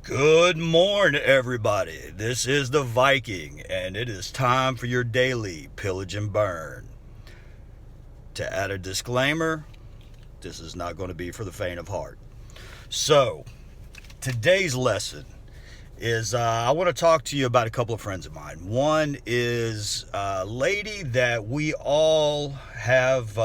Good morning, everybody. This is the Viking, and it is time for your daily pillage and burn. To add a disclaimer, this is not going to be for the faint of heart. So, today's lesson is I want to talk to you about a couple of friends of mine. One is a lady that we all have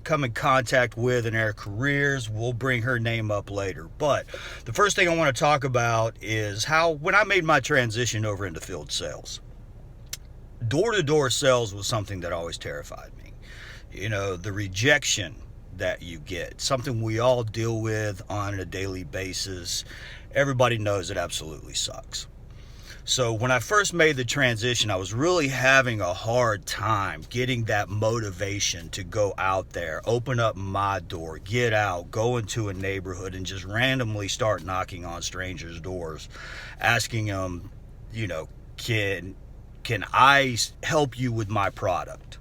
come in contact with in our careers. We'll bring her name up later. But the first thing I want to talk about is how, when I made my transition over into field sales, door-to-door sales was something that always terrified me. The rejection that you get, something we all deal with on a daily basis. Everybody knows it absolutely sucks. So when I first made the transition, I was really having a hard time getting that motivation to go out there, open up my door, get out, go into a neighborhood and just randomly start knocking on strangers' doors, asking them, can I help you with my product?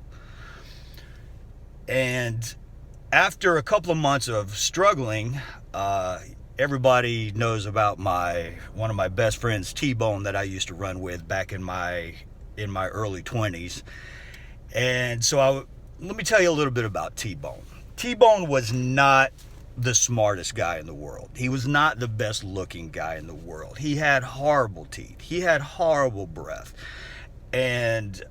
And after a couple of months of struggling, everybody knows about one of my best friends, T-Bone, that I used to run with back in my early 20s. And so let me tell you a little bit about T-Bone. T-Bone was not the smartest guy in the world. He was not the best looking guy in the world. He had horrible teeth. He had horrible breath. And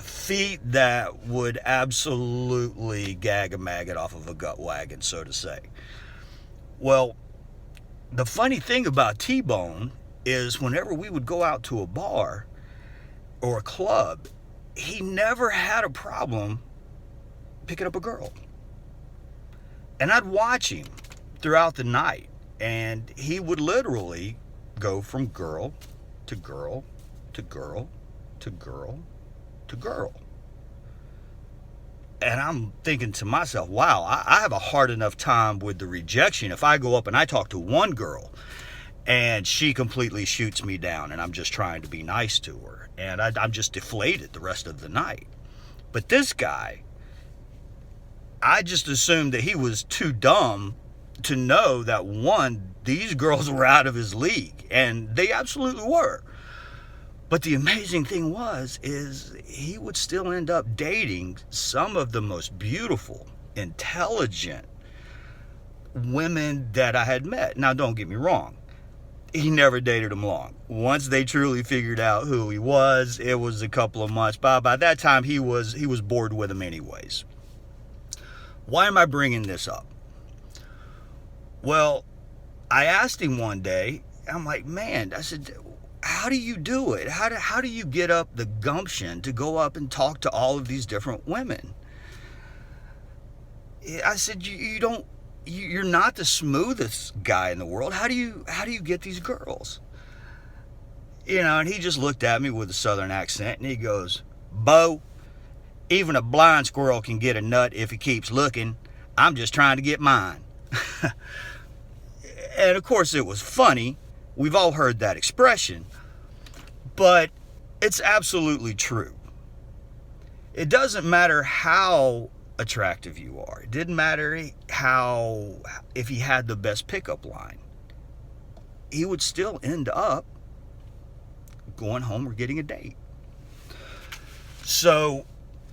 feet that would absolutely gag a maggot off of a gut wagon, so to say. Well, the funny thing about T-Bone is whenever we would go out to a bar or a club, he never had a problem picking up a girl. And I'd watch him throughout the night, and he would literally go from girl to girl to girl to girl to girl. And I'm thinking to myself, wow, I have a hard enough time with the rejection if I go up and I talk to one girl and she completely shoots me down and I'm just trying to be nice to her. And I'm just deflated the rest of the night. But this guy, I just assumed that he was too dumb to know that, one, these girls were out of his league. And they absolutely were. But the amazing thing is he would still end up dating some of the most beautiful, intelligent women that I had met. Now, don't get me wrong. He never dated them long. Once they truly figured out who he was, it was a couple of months. But by that time, he was bored with them anyways. Why am I bringing this up? Well, I asked him one day, I'm like, man, I said, how do you do it? How do you get up the gumption to go up and talk to all of these different women? I said, you're not the smoothest guy in the world. How do you get these girls? And he just looked at me with a southern accent and he goes, Bo, even a blind squirrel can get a nut if he keeps looking. I'm just trying to get mine. And of course it was funny. We've all heard that expression, but it's absolutely true. It doesn't matter how attractive you are. It didn't matter if he had the best pickup line. He would still end up going home or getting a date. So,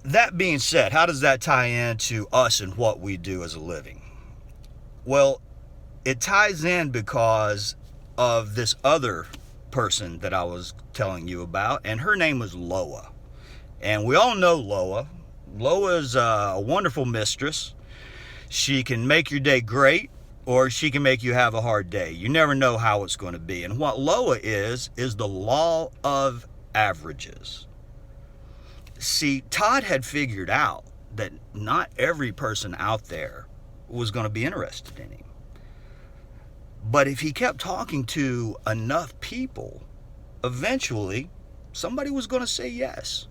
that being said, how does that tie into us and what we do as a living? Well, it ties in because of this other person that I was telling you about, and her name was Loa. And we all know Loa. Loa is a wonderful mistress. She can make your day great, or she can make you have a hard day. You never know how it's going to be. And what Loa is the law of averages. See, Todd had figured out that not every person out there was going to be interested in him. But if he kept talking to enough people, eventually somebody was going to say yes.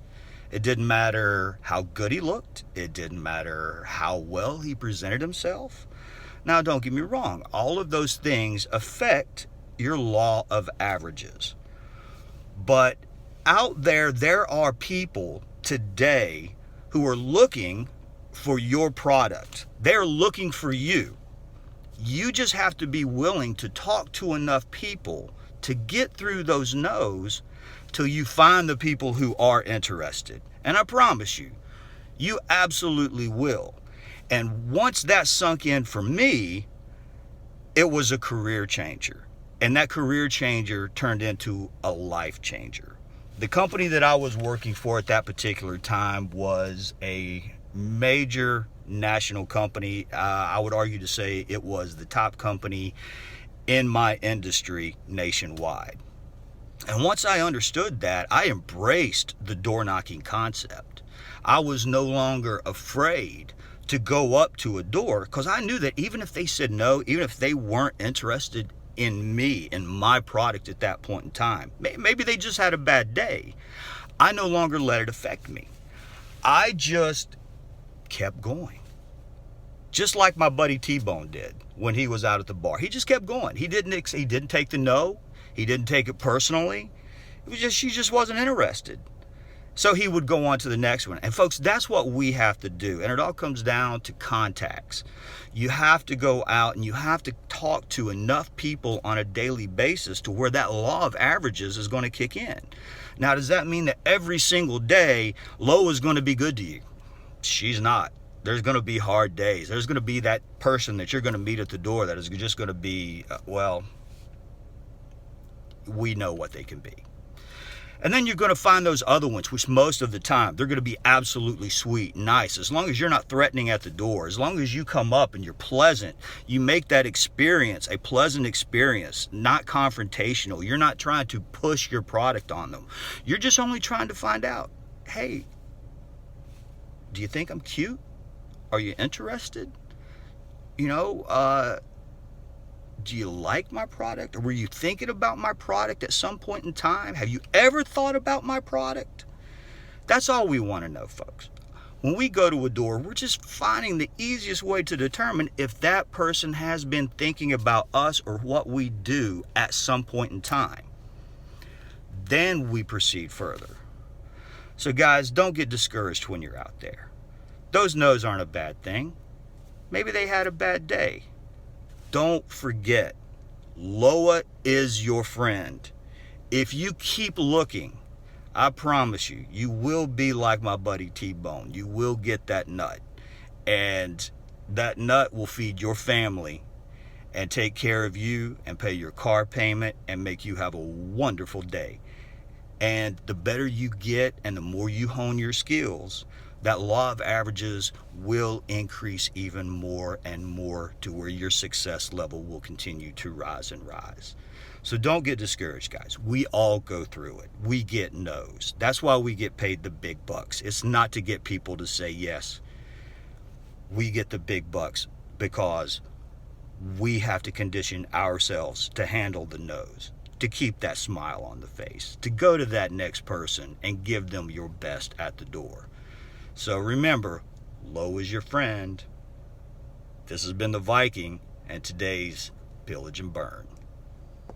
It didn't matter how good he looked. It didn't matter how well he presented himself. Now, don't get me wrong. All of those things affect your law of averages. But out there are people today who are looking for your product. They're looking for you. You just have to be willing to talk to enough people to get through those no's till you find the people who are interested. And I promise you, you absolutely will. And once that sunk in for me, it was a career changer. And that career changer turned into a life changer. The company that I was working for at that particular time was a major national company. I would argue to say it was the top company in my industry nationwide. And once I understood that, I embraced the door knocking concept. I was no longer afraid to go up to a door because I knew that even if they said no, even if they weren't interested in me, in my product at that point in time, maybe they just had a bad day, I no longer let it affect me. I just kept going. Just like my buddy T-Bone did when he was out at the bar. He just kept going. He didn't take the no. He didn't take it personally. It was just, she just wasn't interested. So he would go on to the next one. And folks, that's what we have to do. And it all comes down to contacts. You have to go out and you have to talk to enough people on a daily basis to where that law of averages is going to kick in. Now, does that mean that every single day Lo is going to be good to you? She's not. There's going to be hard days. There's going to be that person that you're going to meet at the door that is just going to be, well, we know what they can be. And then you're going to find those other ones, which most of the time, they're going to be absolutely sweet, nice. As long as you're not threatening at the door, as long as you come up and you're pleasant, you make that experience a pleasant experience, not confrontational. You're not trying to push your product on them. You're just only trying to find out, hey, do you think I'm cute? Are you interested? You know, do you like my product? Or were you thinking about my product at some point in time? Have you ever thought about my product? That's all we want to know, folks. When we go to a door, we're just finding the easiest way to determine if that person has been thinking about us or what we do at some point in time. Then we proceed further. So guys, don't get discouraged when you're out there. Those no's aren't a bad thing. Maybe they had a bad day. Don't forget, Loa is your friend. If you keep looking, I promise you, you will be like my buddy T-Bone. You will get that nut. And that nut will feed your family and take care of you and pay your car payment and make you have a wonderful day. And the better you get and the more you hone your skills, that law of averages will increase even more and more to where your success level will continue to rise and rise. So don't get discouraged, guys. We all go through it. We get no's. That's why we get paid the big bucks. It's not to get people to say yes. We get the big bucks because we have to condition ourselves to handle the no's, to keep that smile on the face, to go to that next person and give them your best at the door. So remember, Lo is your friend. This has been the Viking and today's Pillage and Burn.